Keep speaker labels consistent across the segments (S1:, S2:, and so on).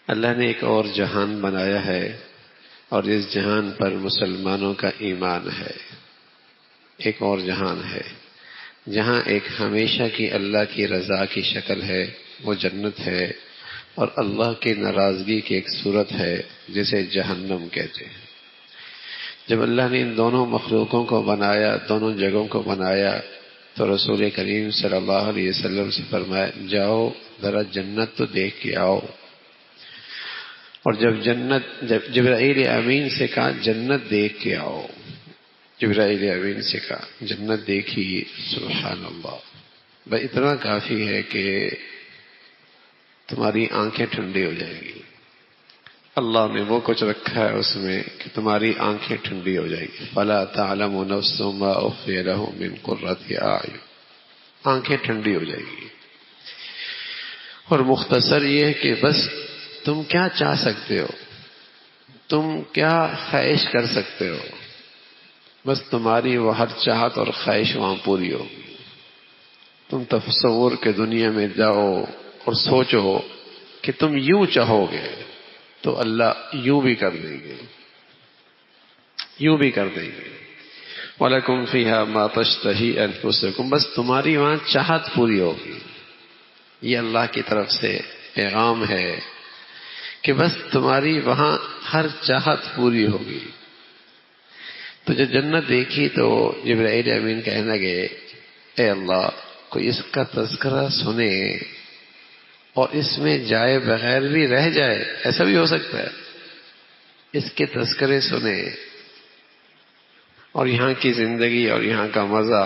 S1: اللہ نے ایک اور جہان بنایا ہے اور اس جہان پر مسلمانوں کا ایمان ہے۔ ایک اور جہان ہے جہاں ایک ہمیشہ کی اللہ کی رضا کی شکل ہے، وہ جنت ہے، اور اللہ کی ناراضگی کی ایک صورت ہے جسے جہنم کہتے ہیں۔ جب اللہ نے ان دونوں مخلوقوں کو بنایا، دونوں جگہوں کو بنایا، تو رسول کریم صلی اللہ علیہ وسلم سے فرمایا جاؤ ذرا جنت تو دیکھ کے آؤ۔ اور جب جبرائیل امین سے کہا جنت دیکھ کے آؤ، جبرائیل امین سے کہا جنت دیکھی، سبحان اللہ، بس اتنا کافی ہے کہ تمہاری آنکھیں ٹھنڈی ہو جائیں گی۔ اللہ نے وہ کچھ رکھا ہے اس میں کہ تمہاری آنکھیں ٹھنڈی ہو جائیں گی۔ فلا تعلم نفس ما اخفی لهم من قرۃ اعین، آنکھیں ٹھنڈی ہو جائیں گی۔ اور مختصر یہ ہے کہ بس تم کیا چاہ سکتے ہو، تم کیا خواہش کر سکتے ہو، بس تمہاری وہ ہر چاہت اور خواہش وہاں پوری ہوگی۔ تم تصور کے دنیا میں جاؤ اور سوچو کہ تم یوں چاہو گے تو اللہ یوں بھی کر دیں گے، یوں بھی کر دیں گے۔ وَلَكُمْ فِيهَا مَا تَشْتَهِي أَنفُسُكُمْ، بس تمہاری وہاں چاہت پوری ہوگی۔ یہ اللہ کی طرف سے پیغام ہے کہ بس تمہاری وہاں ہر چاہت پوری ہوگی۔ تو جب جنت دیکھی تو جبرائیل امین کہنے لگے اے اللہ، کوئی اس کا تذکرہ سنے اور اس میں جائے بغیر بھی رہ جائے، ایسا بھی ہو سکتا ہے، اس کے تذکرے سنے اور یہاں کی زندگی اور یہاں کا مزہ،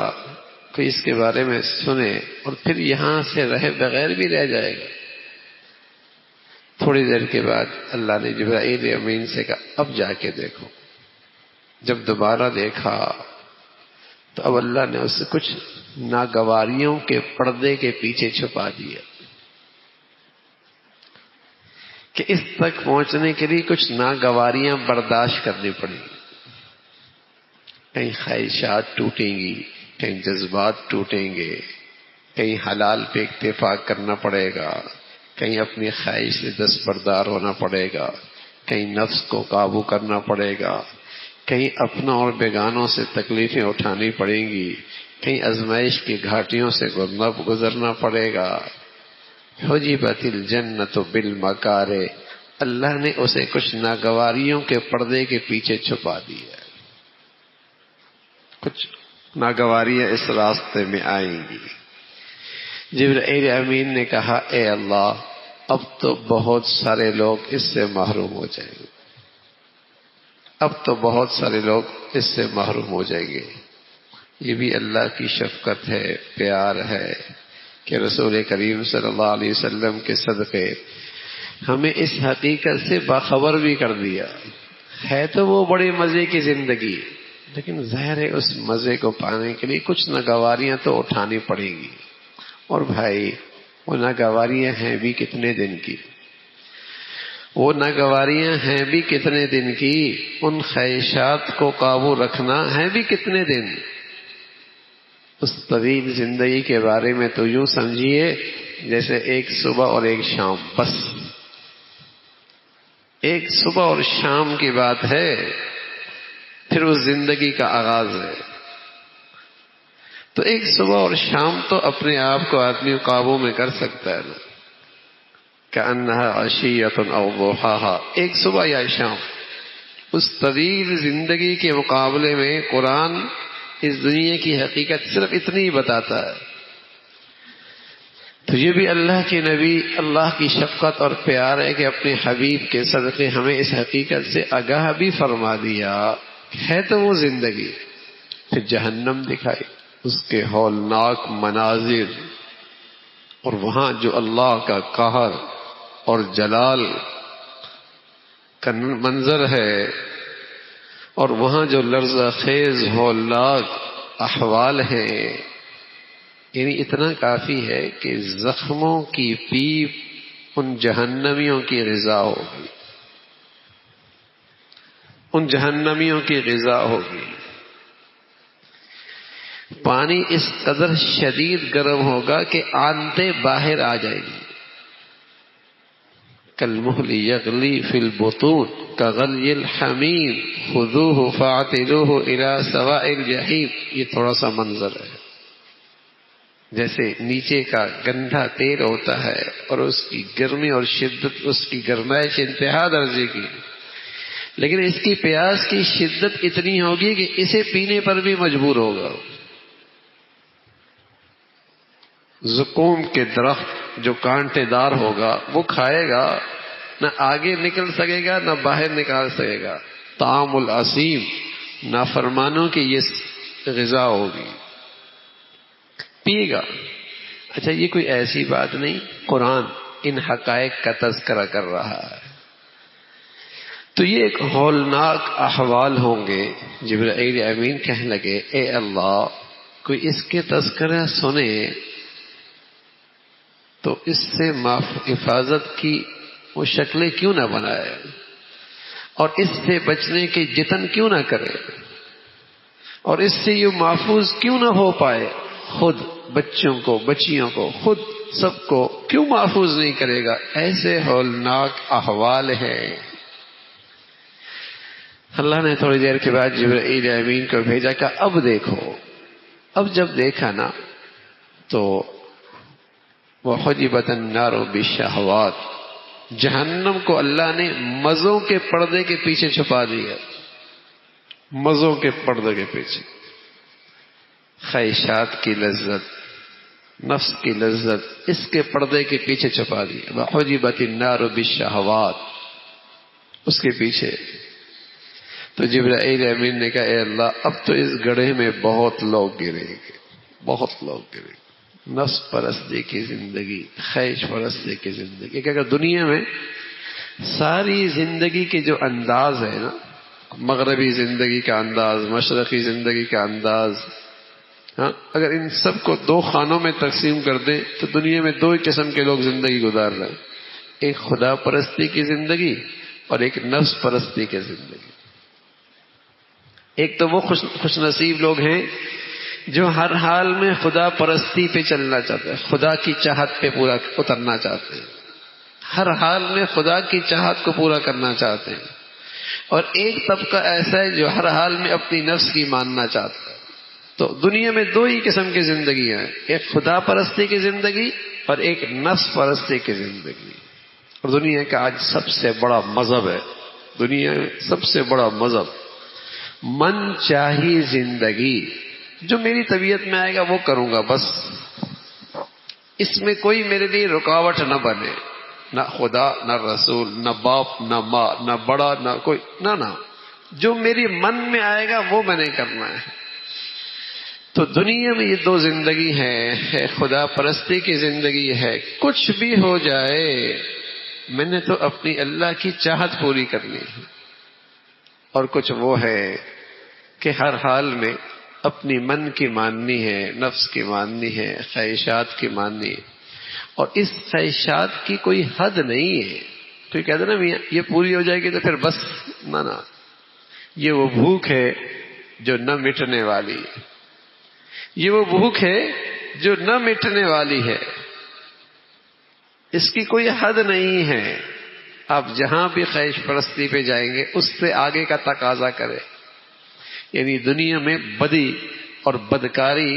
S1: کوئی اس کے بارے میں سنے اور پھر یہاں سے رہے بغیر بھی رہ جائے گا۔ تھوڑی دیر کے بعد اللہ نے جبرائیل امین سے کہا اب جا کے دیکھو۔ جب دوبارہ دیکھا تو اب اللہ نے اس سے کچھ ناگواریوں کے پردے کے پیچھے چھپا دیا کہ اس تک پہنچنے کے لیے کچھ ناگواریاں برداشت کرنی پڑیں گی۔ کہیں خواہشات ٹوٹیں گی، کہیں جذبات ٹوٹیں گے، کہیں حلال پہ اتفاق کرنا پڑے گا، کہیں اپنی خواہش سے دستبردار ہونا پڑے گا، کہیں نفس کو قابو کرنا پڑے گا، کہیں اپنوں اور بیگانوں سے تکلیفیں اٹھانی پڑیں گی، کہیں آزمائش کی گھاٹیوں سے گزرنا پڑے گا۔ حجبت الجنت بالمکارہ، اللہ نے اسے کچھ ناگواریوں کے پردے کے پیچھے چھپا دیا۔ کچھ ناگواریاں اس راستے میں آئیں گی۔ جبرائیل امین نے کہا اے اللہ، اب تو بہت سارے لوگ اس سے محروم ہو جائیں گے، اب تو بہت سارے لوگ اس سے محروم ہو جائیں گے۔ یہ بھی اللہ کی شفقت ہے، پیار ہے کہ رسول کریم صلی اللہ علیہ وسلم کے صدقے ہمیں اس حقیقت سے باخبر بھی کر دیا ہے۔ تو وہ بڑے مزے کی زندگی، لیکن ظاہر ہے اس مزے کو پانے کے لیے کچھ ناگواریاں تو اٹھانی پڑیں گی۔ اور بھائی وہ ناگواریاں ہیں بھی کتنے دن کی، وہ ناگواریاں ہیں بھی کتنے دن کی، ان خواہشات کو قابو رکھنا ہے بھی کتنے دن۔ اس طویل زندگی کے بارے میں تو یوں سمجھیے جیسے ایک صبح اور ایک شام، بس ایک صبح اور شام کی بات ہے، پھر اس زندگی کا آغاز ہے۔ تو ایک صبح اور شام تو اپنے آپ کو آدمی قابو میں کر سکتا ہے نا، کأنها عشیۃ او ضحاها، ایک صبح یا شام۔ اس طویل زندگی کے مقابلے میں قرآن اس دنیا کی حقیقت صرف اتنی ہی بتاتا ہے۔ تو یہ بھی اللہ کے نبی، اللہ کی شفقت اور پیار ہے کہ اپنے حبیب کے صدقے ہمیں اس حقیقت سے آگاہ بھی فرما دیا ہے۔ تو وہ زندگی پھر جہنم دکھائی، اس کے ہولناک مناظر، اور وہاں جو اللہ کا قہر اور جلال کا منظر ہے، اور وہاں جو لرزہ خیز ہولناک احوال ہیں، یعنی اتنا کافی ہے کہ زخموں کی پیپ ان جہنمیوں کی غذا ہوگی، ان جہنمیوں کی غذا ہوگی۔ پانی اس قدر شدید گرم ہوگا کہ آنتیں باہر آ جائیں گی، کالمہل یغلی فی البطون کغلی الحمیم خذوہ فاعتلوہ الی سواء الجحیم. یہ تھوڑا سا منظر ہے، جیسے نیچے کا گندھا تیل ہوتا ہے اور اس کی گرمی اور شدت، اس کی گرمائش انتہا درجے کی، لیکن اس کی پیاس کی شدت اتنی ہوگی کہ اسے پینے پر بھی مجبور ہوگا. زقوم کے درخت جو کانٹے دار ہوگا وہ کھائے گا، نہ آگے نکل سکے گا نہ باہر نکال سکے گا. طعام الاسیم، نافرمانوں کی یہ غذا ہوگی، پیے گا. اچھا یہ کوئی ایسی بات نہیں، قرآن ان حقائق کا تذکرہ کر رہا ہے. تو یہ ایک ہولناک احوال ہوں گے. جبرائیل امین کہنے لگے اے اللہ، کوئی اس کے تذکرہ سنے تو اس سے حفاظت کی وہ شکلیں کیوں نہ بنائے اور اس سے بچنے کے جتن کیوں نہ کرے اور اس سے یہ محفوظ کیوں نہ ہو پائے. خود بچوں کو، بچیوں کو، خود سب کو کیوں محفوظ نہیں کرے گا؟ ایسے ہولناک احوال ہیں. اللہ نے تھوڑی دیر کے بعد جبرائیل امین کو بھیجا کہ اب دیکھو. اب جب دیکھا نا تو وحجبت النار بالشہوات، جہنم کو اللہ نے مزوں کے پردے کے پیچھے چھپا دیا. مزوں کے پردے کے پیچھے خواہشات کی لذت، نفس کی لذت، اس کے پردے کے پیچھے چھپا دیا. وحجبت النار بالشہوات، اس کے پیچھے. تو جبرائیل امین نے کہا اے اللہ، اب تو اس گڑھے میں بہت لوگ گریں گے، بہت لوگ گریں گے. نفس پرستی کی زندگی، خواہش پرستی کی زندگی، کہ اگر دنیا میں ساری زندگی کے جو انداز ہے نا، مغربی زندگی کا انداز، مشرقی زندگی کا انداز، ہاں، اگر ان سب کو دو خانوں میں تقسیم کر دیں تو دنیا میں دو ہی قسم کے لوگ زندگی گزار رہے ہیں. ایک خدا پرستی کی زندگی اور ایک نفس پرستی کی زندگی. ایک تو وہ خوش نصیب لوگ ہیں جو ہر حال میں خدا پرستی پہ چلنا چاہتے ہیں، خدا کی چاہت پہ پورا اترنا چاہتے ہیں، ہر حال میں خدا کی چاہت کو پورا کرنا چاہتے ہیں. اور ایک طبقہ ایسا ہے جو ہر حال میں اپنی نفس کی ماننا چاہتا ہے. تو دنیا میں دو ہی قسم کی زندگی ہیں، ایک خدا پرستی کی زندگی اور ایک نفس پرستی کی زندگی. اور دنیا کا آج سب سے بڑا مذہب ہے، دنیا میں سب سے بڑا مذہب من چاہی زندگی. جو میری طبیعت میں آئے گا وہ کروں گا، بس اس میں کوئی میرے لیے رکاوٹ نہ بنے، نہ خدا، نہ رسول، نہ باپ، نہ ماں، نہ بڑا، نہ کوئی، نہ جو میری من میں آئے گا وہ میں نے کرنا ہے. تو دنیا میں یہ دو زندگی ہے خدا پرستی کی زندگی ہے. کچھ بھی ہو جائے میں نے تو اپنی اللہ کی چاہت پوری کرنی ہے. اور کچھ وہ ہے کہ ہر حال میں اپنی من کی ماننی ہے، نفس کی ماننی ہے، خواہشات کی ماننی ہے. اور اس خواہشات کی کوئی حد نہیں ہے. کوئی کہتے نا میاں یہ پوری ہو جائے گی تو پھر بس، نہ یہ وہ بھوک ہے جو نہ مٹنے والی ہے. یہ وہ بھوک ہے جو نہ مٹنے والی ہے، اس کی کوئی حد نہیں ہے. آپ جہاں بھی خواہش پرستی پہ جائیں گے اس سے آگے کا تقاضا کرے. یعنی دنیا میں بدی اور بدکاری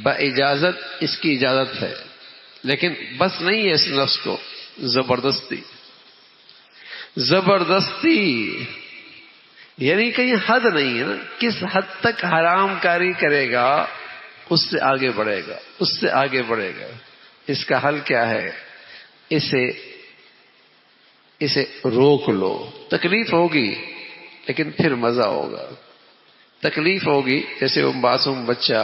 S1: با اجازت، اس کی اجازت ہے، لیکن بس نہیں ہے اس نفس کو. زبردستی یعنی کہیں حد نہیں ہے نا. کس حد تک حرام کاری کرے گا اس سے آگے بڑھے گا، اس سے آگے بڑھے گا. اس کا حل کیا ہے؟ اسے روک لو. تکلیف ہوگی لیکن پھر مزہ ہوگا. تکلیف ہوگی، جیسے وہ معصوم بچہ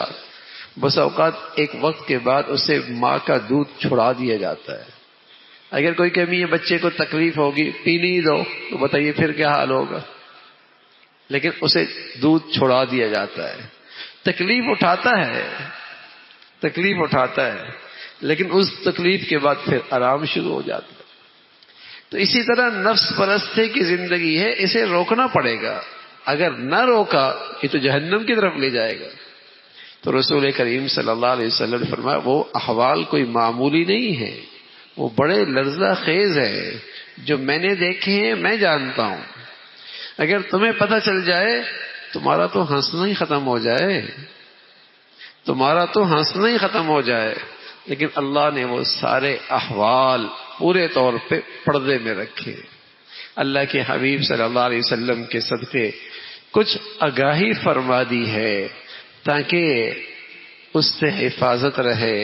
S1: بس اوقات ایک وقت کے بعد اسے ماں کا دودھ چھڑا دیا جاتا ہے. اگر کوئی کمی ہے بچے کو تکلیف ہوگی، پی نہیں دو، تو بتائیے پھر کیا حال ہوگا. لیکن اسے دودھ چھڑا دیا جاتا ہے. تکلیف اٹھاتا ہے لیکن اس تکلیف کے بعد پھر آرام شروع ہو جاتا ہے. تو اسی طرح نفس پرستی کی زندگی ہے، اسے روکنا پڑے گا. اگر نہ روکا یہ تو جہنم کی طرف لے جائے گا. تو رسول کریم صلی اللہ علیہ وسلم نے فرمایا وہ احوال کوئی معمولی نہیں ہے. وہ بڑے لرزہ خیز ہے، جو میں نے دیکھے ہیں میں جانتا ہوں. اگر تمہیں پتہ چل جائے تمہارا تو ہنسنا ہی ختم ہو جائے، تمہارا تو ہنسنا ہی ختم ہو جائے. لیکن اللہ نے وہ سارے احوال پورے طور پہ پردے میں رکھے. اللہ کے حبیب صلی اللہ علیہ وسلم کے صدقے کچھ آگاہی فرما دی ہے تاکہ اس سے حفاظت رہے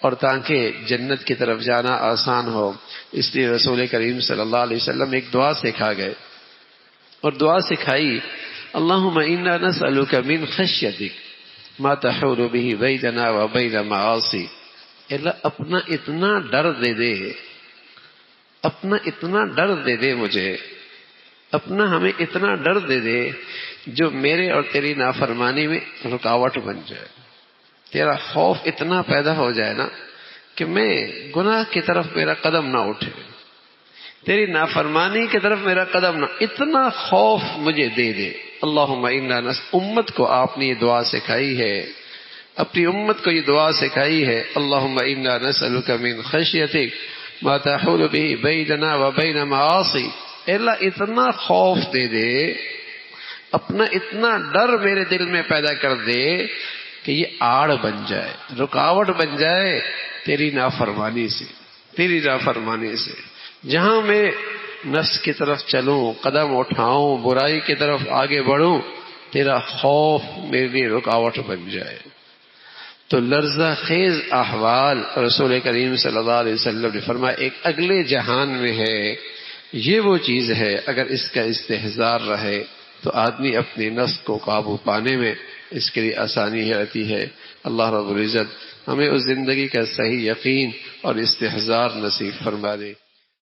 S1: اور تاکہ جنت کی طرف جانا آسان ہو. اس لیے رسول کریم صلی اللہ علیہ وسلم ایک دعا سکھا گئے اور دعا سکھائی، اللہم انا نسألک من خشیتک ما تحول به بیننا و بین معاصی. اللہ اپنا اتنا ڈر دے دے، اپنا اتنا ڈر دے دے مجھے، اپنا ہمیں اتنا ڈر دے دے جو میرے اور تیری نافرمانی میں رکاوٹ بن جائے. تیرا خوف اتنا پیدا ہو جائے نا کہ میں گناہ کی طرف میرا قدم نہ اٹھے، تیری نافرمانی کی طرف میرا قدم نہ، اتنا خوف مجھے دے دے. اللہم انا امت کو آپ نے یہ دعا سکھائی ہے، اپنی امت کو یہ دعا سکھائی ہے. اللہم انا نسألک من خشیتک ما تحول به بیننا و بین معاصی. اللہ اتنا خوف دے دے، اپنا اتنا ڈر میرے دل میں پیدا کر دے کہ یہ آڑ بن جائے، رکاوٹ بن جائے تیری نافرمانی سے، تیری نافرمانی سے. جہاں میں نفس کی طرف چلوں، قدم اٹھاؤں، برائی کی طرف آگے بڑھوں، تیرا خوف میرے لیے رکاوٹ بن جائے. تو لرزہ خیز احوال رسول کریم صلی اللہ علیہ وسلم نے فرمایا ایک اگلے جہان میں ہے. یہ وہ چیز ہے اگر اس کا استحضار رہے تو آدمی اپنے نفس کو قابو پانے میں اس کے لیے آسانی رہتی ہے. اللہ رب العزت ہمیں اس زندگی کا صحیح یقین اور استحضار نصیب فرما دے.